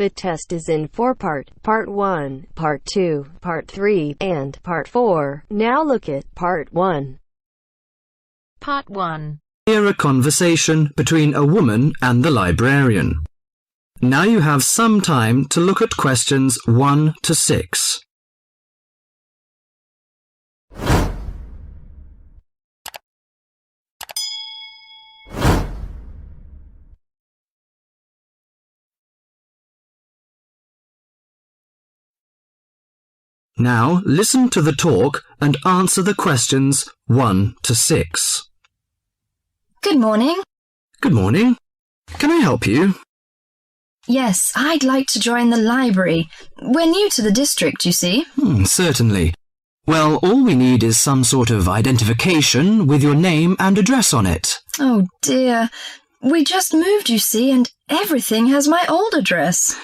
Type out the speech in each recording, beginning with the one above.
The test is in 4 parts: Part 1, Part 2, Part 3, and Part 4. Now look at Part 1. Part 1. Hear a conversation between a woman and the librarian. Now you have some time to look at questions 1 to 6. Now listen to the talk and answer the questions 1 to 6. Good morning. Good morning. Can I help you? Yes, I'd like to join the library. We're new to the district, you see. Certainly. Well, all we need is some sort of identification with your name and address on it. Oh dear. We just moved, you see, and everything has my old address.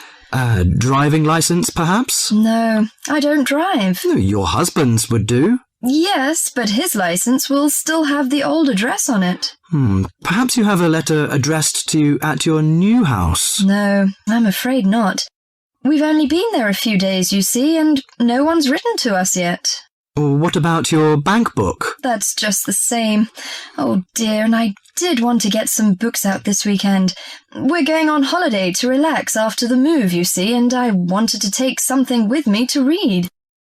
Driving license, perhaps? No, I don't drive. Your husband's would do. Yes, but his license will still have the old address on it. Perhaps you have a letter addressed to you at your new house. No, I'm afraid not. We've only been there a few days, you see, and no one's written to us yet. What about your bank book? That's just the same. Oh dear, and I did want to get some books out this weekend. We're going on holiday to relax after the move, you see, and I wanted to take something with me to read.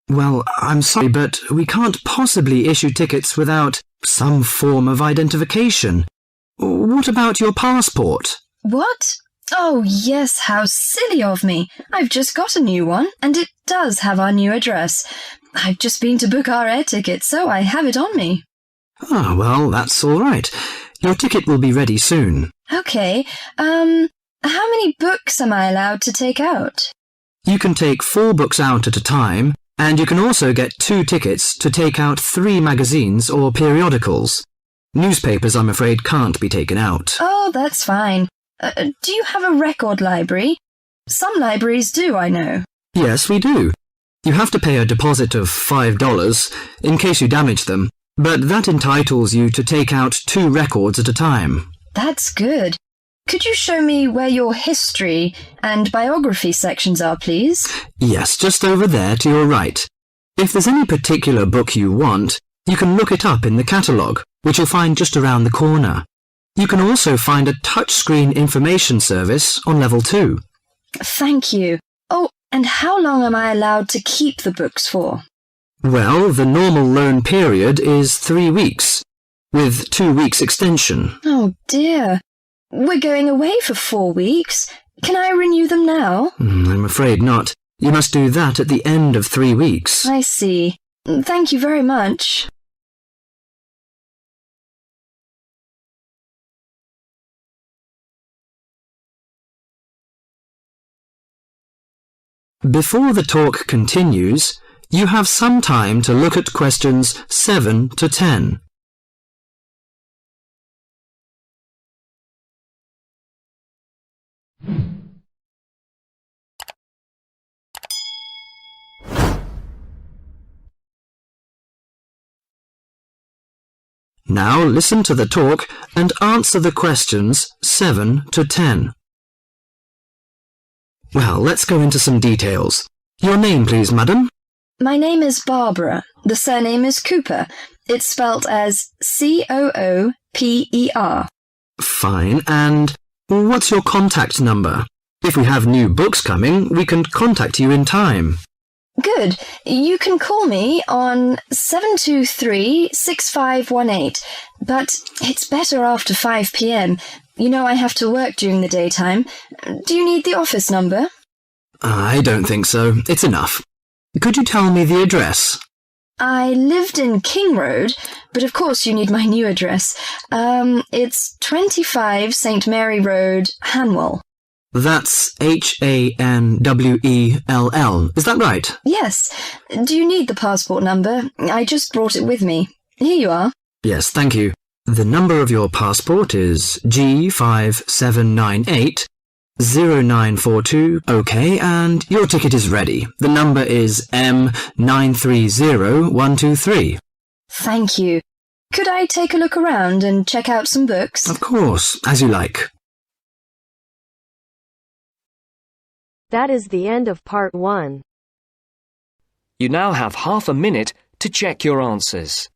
Well, I'm sorry, but we can't possibly issue tickets without some form of identification. What about your passport? What? Oh yes, how silly of me. I've just got a new one, and it does have our new address. I've just been to book our air ticket, so I have it on me. Well, that's all right. Your ticket will be ready soon. Okay, how many books am I allowed to take out? You can take 4 books out at a time, and you can also get 2 tickets to take out 3 magazines or periodicals. Newspapers, I'm afraid, can't be taken out. Oh, that's fine. Do you have a record library? Some libraries do, I know. Yes, we do. You have to pay a deposit of $5 in case you damage them, but that entitles you to take out 2 records at a time. That's good. Could you show me where your history and biography sections are, please? Yes, just over there to your right. If there's any particular book you want, you can look it up in the catalogue, which you'll find just around the corner. You can also find a touchscreen information service on level 2. Thank you. Oh, and how long am I allowed to keep the books for? Well, the normal loan period is 3 weeks, with 2 weeks extension. Oh dear. We're going away for 4 weeks. Can I renew them now? I'm afraid not. You must do that at the end of 3 weeks. I see. Thank you very much. Before the talk continues, you have some time to look at questions 7 to 10. Now listen to the talk and answer the questions 7 to 10. Well, let's go into some details. Your name, please, madam? My name is Barbara. The surname is Cooper. It's spelt as Cooper. Fine. And what's your contact number? If we have new books coming, we can contact you in time. Good. You can call me on 723-6518, but it's better after 5 p.m. You know I have to work during the daytime. Do you need the office number? I don't think so. It's enough. Could you tell me the address? I lived in King Road, but of course you need my new address. It's 25 St. Mary Road, Hanwell. That's Hanwell. Is that right? Yes. Do you need the passport number? I just brought it with me. Here you are. Yes, thank you. The number of your passport is G5798-0942. OK, and your ticket is ready. The number is M930123. Thank you. Could I take a look around and check out some books? Of course, as you like. That is the end of part 1. You now have half a minute to check your answers.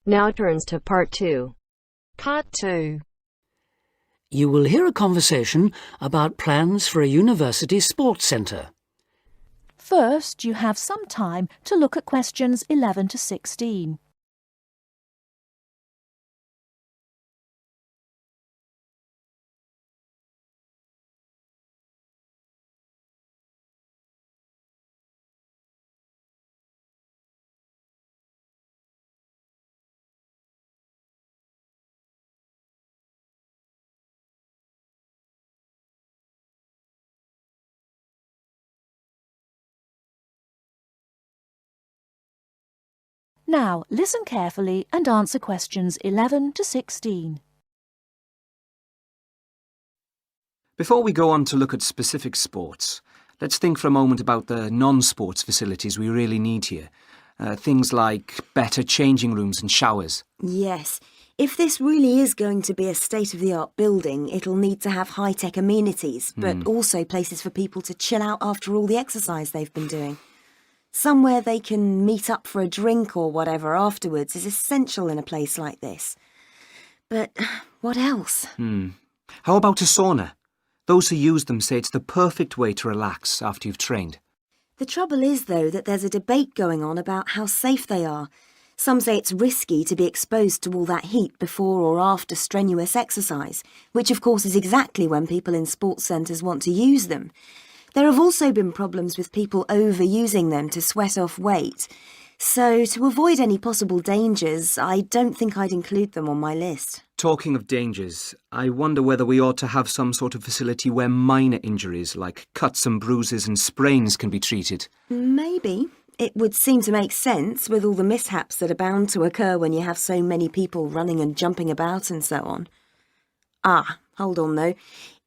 Now turns to part 2. Part 2. You will hear a conversation about plans for a university sports centre. First, you have some time to look at questions 11 to 16. Now, listen carefully and answer questions 11 to 16. Before we go on to look at specific sports, let's think for a moment about the non-sports facilities we really need here. Things like better changing rooms and showers. Yes. If this really is going to be a state-of-the-art building, it'll need to have high-tech amenities, but also places for people to chill out after all the exercise they've been doing. Somewhere they can meet up for a drink or whatever afterwards is essential in a place like this. But what else? How about a sauna? Those who use them say it's the perfect way to relax after you've trained. The trouble is, though, that there's a debate going on about how safe they are. Some say it's risky to be exposed to all that heat before or after strenuous exercise, which of course is exactly when people in sports centres want to use them. There have also been problems with people overusing them to sweat off weight. So, to avoid any possible dangers, I don't think I'd include them on my list. Talking of dangers, I wonder whether we ought to have some sort of facility where minor injuries like cuts and bruises and sprains can be treated. Maybe. It would seem to make sense with all the mishaps that are bound to occur when you have so many people running and jumping about and so on. Ah, hold on though.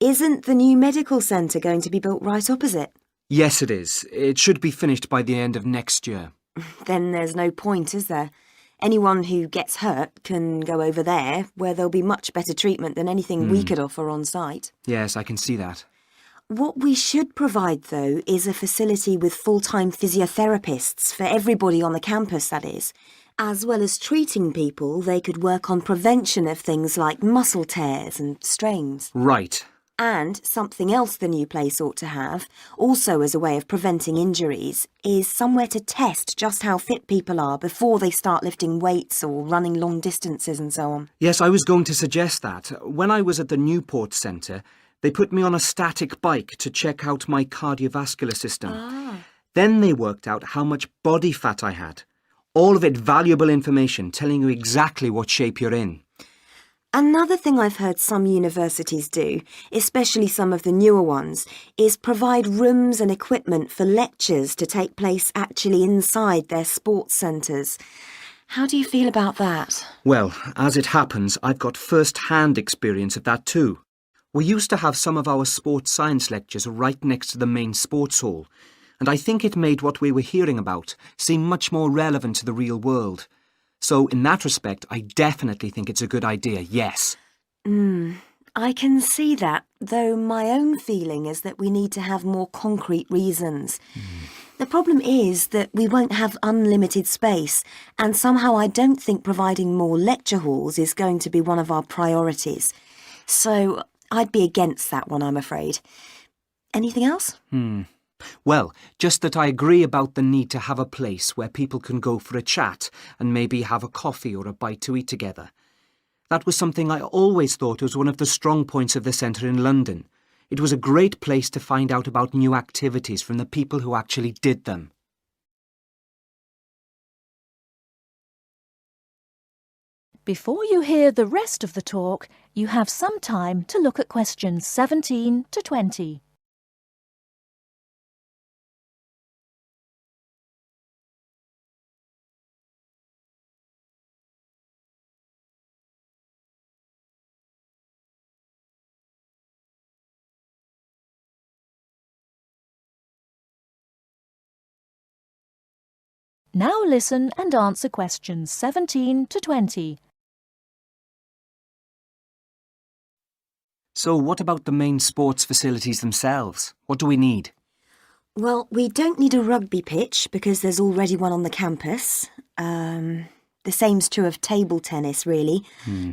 Isn't the new medical centre going to be built right opposite? Yes, it is. It should be finished by the end of next year. Then there's no point, is there? Anyone who gets hurt can go over there, where there'll be much better treatment than anything we could offer on site. Yes, I can see that. What we should provide, though, is a facility with full-time physiotherapists for everybody on the campus, that is. As well as treating people, they could work on prevention of things like muscle tears and strains. Right. And something else the new place ought to have, also as a way of preventing injuries, is somewhere to test just how fit people are before they start lifting weights or running long distances and so on. Yes, I was going to suggest that. When I was at the Newport Centre, they put me on a static bike to check out my cardiovascular system. Then they worked out how much body fat I had. All of it valuable information telling you exactly what shape you're in. Another thing I've heard some universities do, especially some of the newer ones, is provide rooms and equipment for lectures to take place actually inside their sports centres. How do you feel about that? Well, as it happens, I've got first-hand experience of that too. We used to have some of our sports science lectures right next to the main sports hall, and I think it made what we were hearing about seem much more relevant to the real world. So, in that respect, I definitely think it's a good idea, yes. I can see that, though my own feeling is that we need to have more concrete reasons. The problem is that we won't have unlimited space, and somehow I don't think providing more lecture halls is going to be one of our priorities. So, I'd be against that one, I'm afraid. Anything else? Well, just that I agree about the need to have a place where people can go for a chat and maybe have a coffee or a bite to eat together. That was something I always thought was one of the strong points of the centre in London. It was a great place to find out about new activities from the people who actually did them. Before you hear the rest of the talk, you have some time to look at questions 17 to 20. Now listen and answer questions 17 to 20. So what about the main sports facilities themselves? What do we need? Well, we don't need a rugby pitch because there's already one on the campus. The same's true of table tennis, really.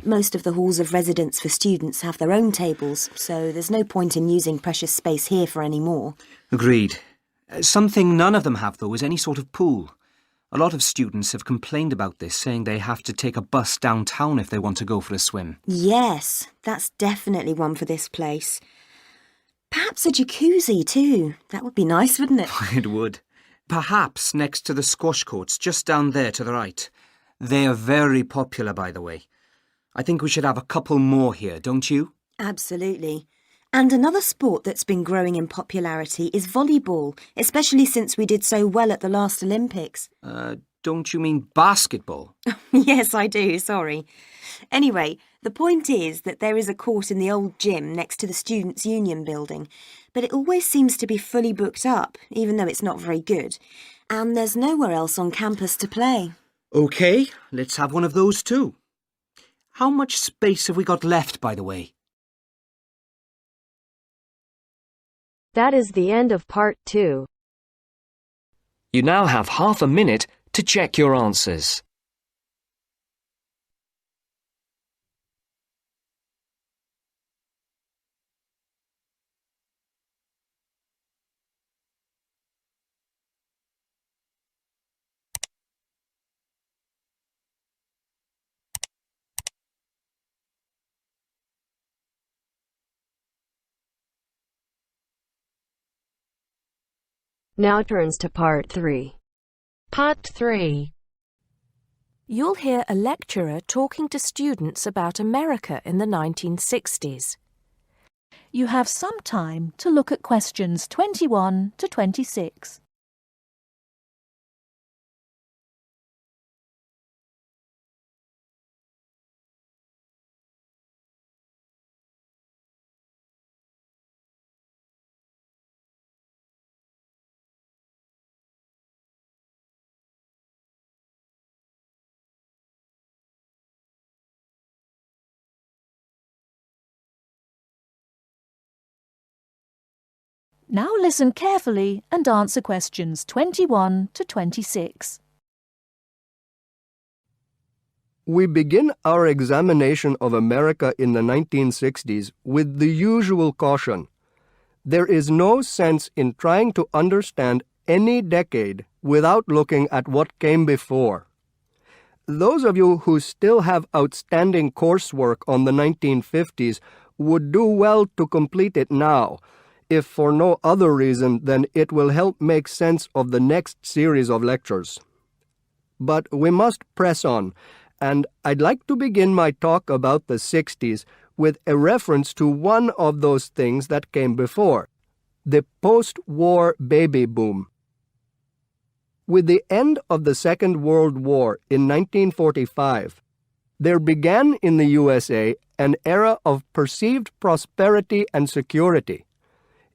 Most of the halls of residence for students have their own tables, so there's no point in using precious space here for any more. Agreed. Something none of them have, though, is any sort of pool. A lot of students have complained about this, saying they have to take a bus downtown if they want to go for a swim. Yes, that's definitely one for this place. Perhaps a jacuzzi, too. That would be nice, wouldn't it? It would. Perhaps next to the squash courts, just down there to the right. They are very popular, by the way. I think we should have a couple more here, don't you? Absolutely. And another sport that's been growing in popularity is volleyball, especially since we did so well at the last Olympics. Don't you mean basketball? Yes, I do, sorry. Anyway, the point is that there is a court in the old gym next to the Students' Union building, but it always seems to be fully booked up, even though it's not very good. And there's nowhere else on campus to play. OK, let's have one of those too. How much space have we got left, by the way? That is the end of part 2. You now have half a minute to check your answers. Now turns to part 3. Part 3. You'll hear a lecturer talking to students about America in the 1960s. You have some time to look at questions 21 to 26. Now listen carefully and answer questions 21 to 26. We begin our examination of America in the 1960s with the usual caution. There is no sense in trying to understand any decade without looking at what came before. Those of you who still have outstanding coursework on the 1950s would do well to complete it now, if for no other reason than it will help make sense of the next series of lectures. But we must press on, and I'd like to begin my talk about the 60s with a reference to one of those things that came before, the post-war baby boom. With the end of the Second World War in 1945, there began in the USA an era of perceived prosperity and security.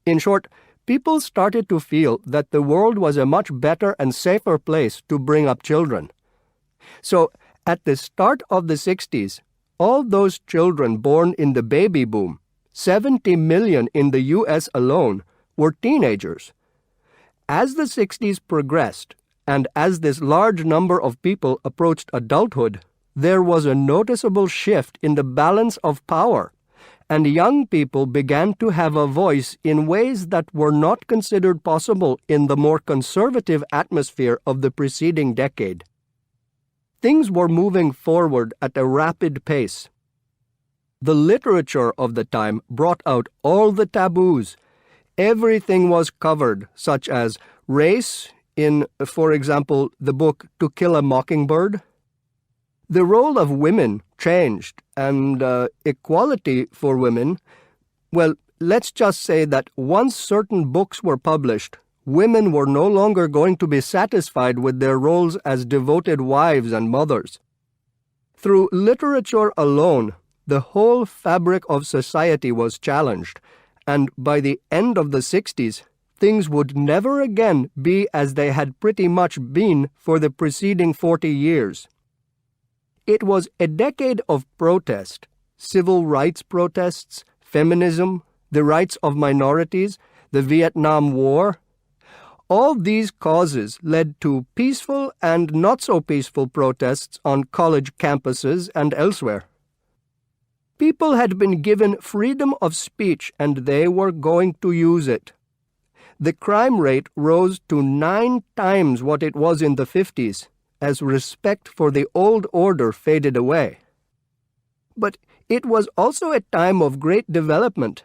In short, people started to feel that the world was a much better and safer place to bring up children. So, at the start of the 60s, all those children born in the baby boom, 70 million in the US alone, were teenagers. As the 60s progressed, and as this large number of people approached adulthood, there was a noticeable shift in the balance of power, and young people began to have a voice in ways that were not considered possible in the more conservative atmosphere of the preceding decade. Things were moving forward at a rapid pace. The literature of the time brought out all the taboos. Everything was covered, such as race in, for example, the book To Kill a Mockingbird. The role of women changed, and equality for women, well, let's just say that once certain books were published, women were no longer going to be satisfied with their roles as devoted wives and mothers. Through literature alone, the whole fabric of society was challenged, and by the end of the 60s, things would never again be as they had pretty much been for the preceding 40 years. It was a decade of protest, civil rights protests, feminism, the rights of minorities, the Vietnam War. All these causes led to peaceful and not-so-peaceful protests on college campuses and elsewhere. People had been given freedom of speech and they were going to use it. The crime rate rose to 9 times what it was in the 50s, as respect for the old order faded away. But it was also a time of great development.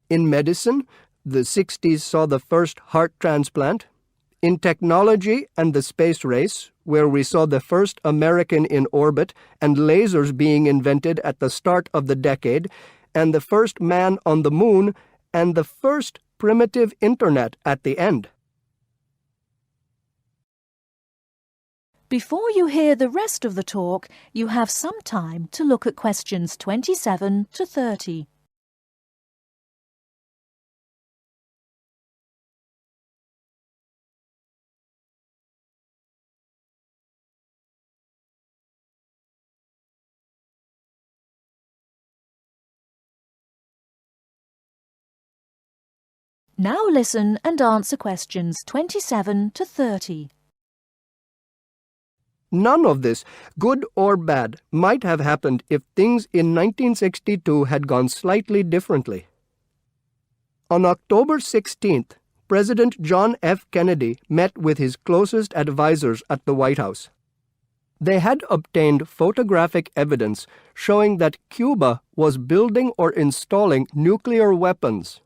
In medicine, the 60s saw the first heart transplant. In technology and the space race, where we saw the first American in orbit and lasers being invented at the start of the decade, and the first man on the moon, and the first primitive internet at the end. Before you hear the rest of the talk, you have some time to look at questions 27 to 30. Now listen and answer questions 27 to 30. None of this, good or bad, might have happened if things in 1962 had gone slightly differently. On October 16th, President John F. Kennedy met with his closest advisors at the White House. They had obtained photographic evidence showing that Cuba was building or installing nuclear weapons.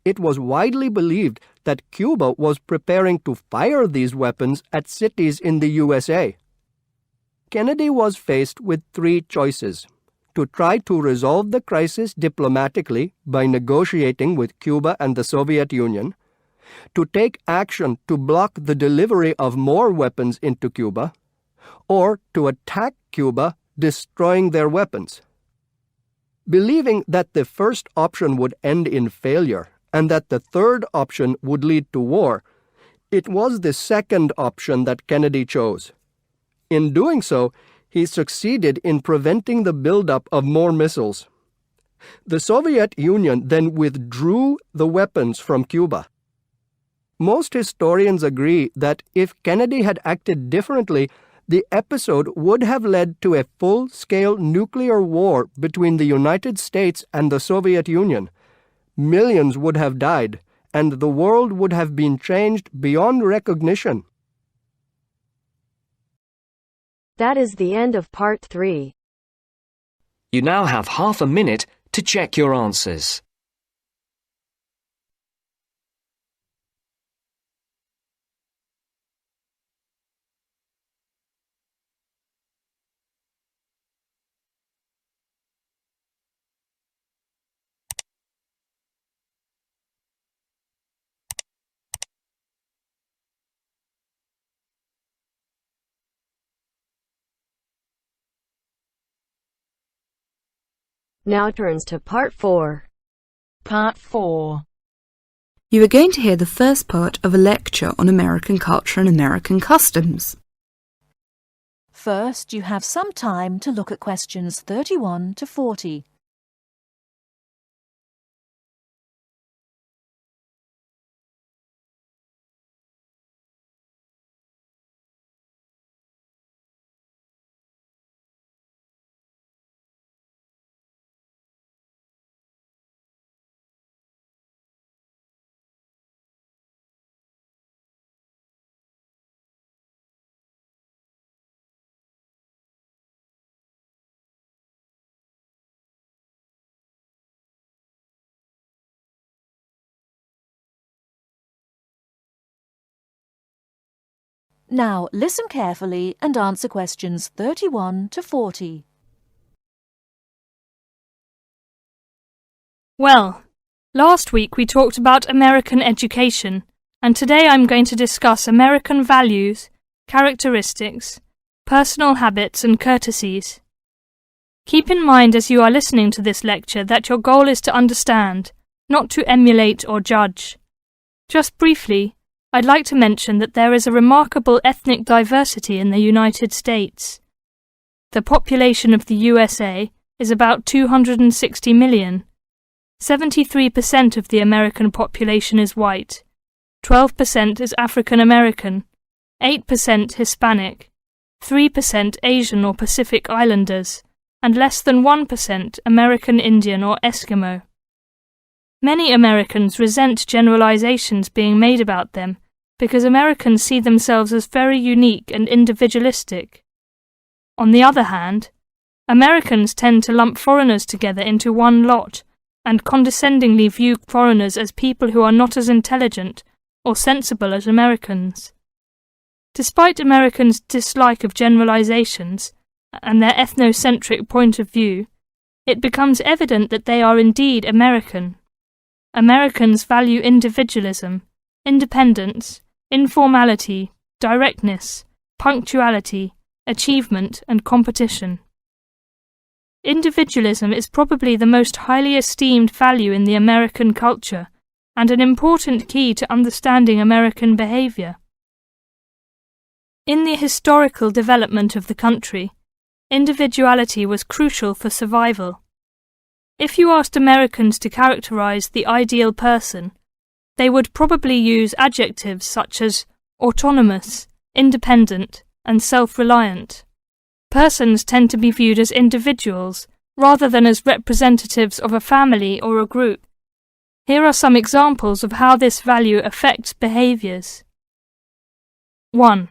It was widely believed that Cuba was preparing to fire these weapons at cities in the USA. Kennedy was faced with 3 choices: to try to resolve the crisis diplomatically by negotiating with Cuba and the Soviet Union, to take action to block the delivery of more weapons into Cuba, or to attack Cuba, destroying their weapons. Believing that the first option would end in failure and that the third option would lead to war, it was the second option that Kennedy chose. In doing so, he succeeded in preventing the buildup of more missiles. The Soviet Union then withdrew the weapons from Cuba. Most historians agree that if Kennedy had acted differently, the episode would have led to a full-scale nuclear war between the United States and the Soviet Union. Millions would have died, and the world would have been changed beyond recognition. That is the end of part 3. You now have half a minute to check your answers. Now turns to part 4. Part 4. You are going to hear the first part of a lecture on American culture and American customs. First, you have some time to look at questions 31 to 40. Now listen carefully and answer questions 31 to 40. Well, last week we talked about American education, and today I'm going to discuss American values, characteristics, personal habits and courtesies. Keep in mind as you are listening to this lecture that your goal is to understand, not to emulate or judge. Just briefly, I'd like to mention that there is a remarkable ethnic diversity in the United States. The population of the USA is about 260 million. 73% of the American population is white, 12% is African American, 8% Hispanic, 3% Asian or Pacific Islanders, and less than 1% American Indian or Eskimo. Many Americans resent generalizations being made about them because Americans see themselves as very unique and individualistic. On the other hand, Americans tend to lump foreigners together into one lot and condescendingly view foreigners as people who are not as intelligent or sensible as Americans. Despite Americans' dislike of generalizations and their ethnocentric point of view, it becomes evident that they are indeed American. Americans value individualism, independence, informality, directness, punctuality, achievement, and competition. Individualism is probably the most highly esteemed value in the American culture and an important key to understanding American behavior. In the historical development of the country, individuality was crucial for survival. If you asked Americans to characterize the ideal person, they would probably use adjectives such as autonomous, independent, and self-reliant. Persons tend to be viewed as individuals rather than as representatives of a family or a group. Here are some examples of how this value affects behaviors. 1.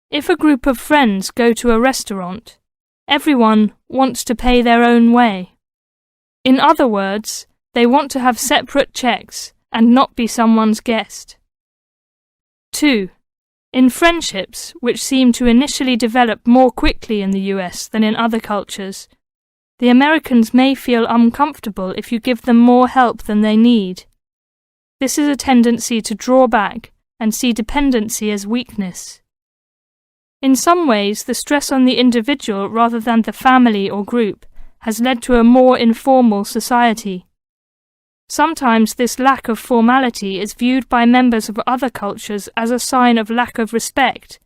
If a group of friends go to a restaurant, everyone wants to pay their own way. In other words, they want to have separate checks and not be someone's guest. 2. In friendships, which seem to initially develop more quickly in the US than in other cultures, the Americans may feel uncomfortable if you give them more help than they need. This is a tendency to draw back and see dependency as weakness. In some ways, the stress on the individual rather than the family or group has led to a more informal society. Sometimes this lack of formality is viewed by members of other cultures as a sign of lack of respect.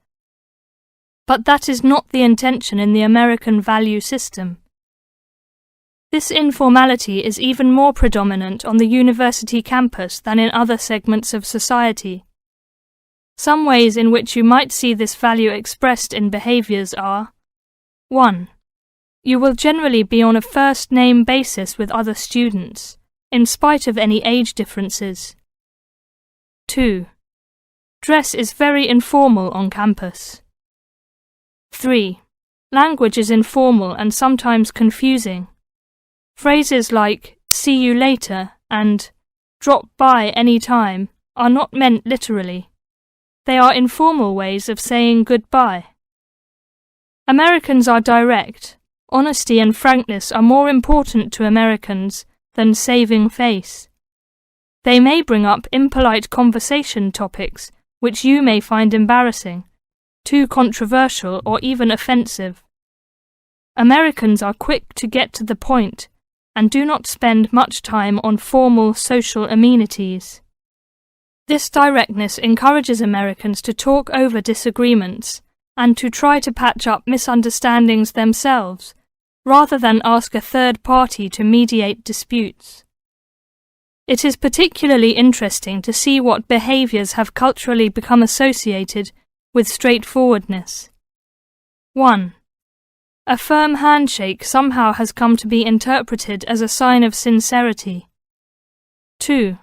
But that is not the intention in the American value system. This informality is even more predominant on the university campus than in other segments of society. Some ways in which you might see this value expressed in behaviors are: 1. You will generally be on a first-name basis with other students, in spite of any age differences. 2. Dress is very informal on campus. 3. Language is informal and sometimes confusing. Phrases like "see you later" and "drop by any time" are not meant literally. They are informal ways of saying goodbye. Americans are direct. Honesty and frankness are more important to Americans than saving face. They may bring up impolite conversation topics which you may find embarrassing, too controversial, or even offensive. Americans are quick to get to the point and do not spend much time on formal social amenities. This directness encourages Americans to talk over disagreements and to try to patch up misunderstandings themselves, rather than ask a third party to mediate disputes. It is particularly interesting to see what behaviors have culturally become associated with straightforwardness. 1. A firm handshake somehow has come to be interpreted as a sign of sincerity. 2.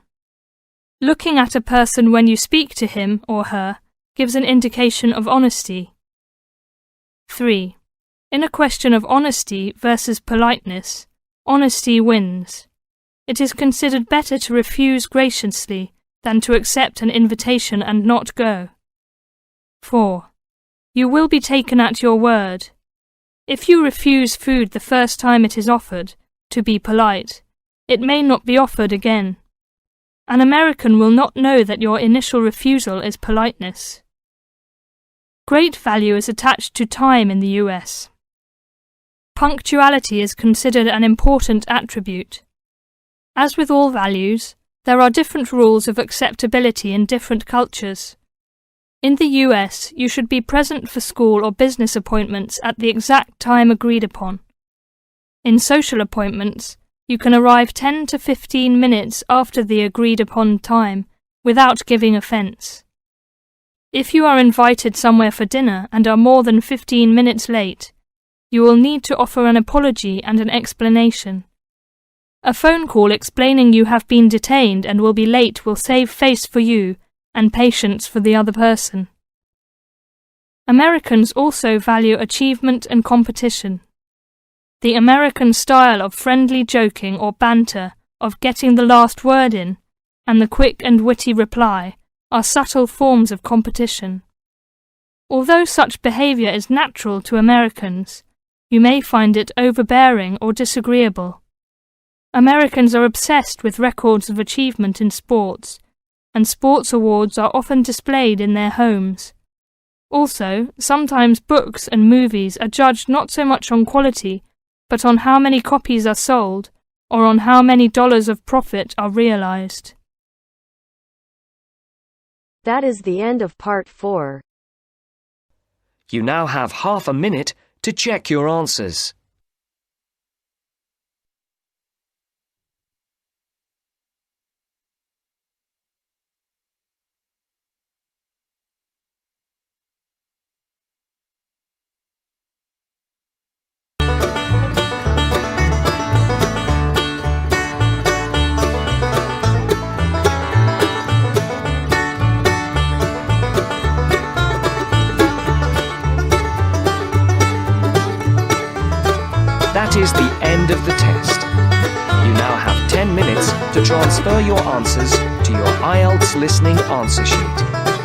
Looking at a person when you speak to him or her gives an indication of honesty. 3. In a question of honesty versus politeness, honesty wins. It is considered better to refuse graciously than to accept an invitation and not go. 4. You will be taken at your word. If you refuse food the first time it is offered, to be polite, it may not be offered again. An American will not know that your initial refusal is politeness. Great value is attached to time in the US. Punctuality is considered an important attribute. As with all values, There are different rules of acceptability in different cultures. In the US, you should be present for school or business appointments at the exact time agreed upon. In social appointments, you can arrive 10 to 15 minutes after the agreed upon time without giving offence. If you are invited somewhere for dinner and are more than 15 minutes late, you will need to offer an apology and an explanation. A phone call explaining you have been detained and will be late will save face for you and patience for the other person. Americans also value achievement and competition. The American style of friendly joking or banter, of getting the last word in, and the quick and witty reply are subtle forms of competition. Although such behaviour is natural to Americans, you may find it overbearing or disagreeable. Americans are obsessed with records of achievement in sports, and sports awards are often displayed in their homes. Also, sometimes books and movies are judged not so much on quality, but on how many copies are sold, or on how many dollars of profit are realized. That is the end of part 4. You now have half a minute to check your answers. That is the end of the test. You now have 10 minutes to transfer your answers to your Ielts listening answer sheet.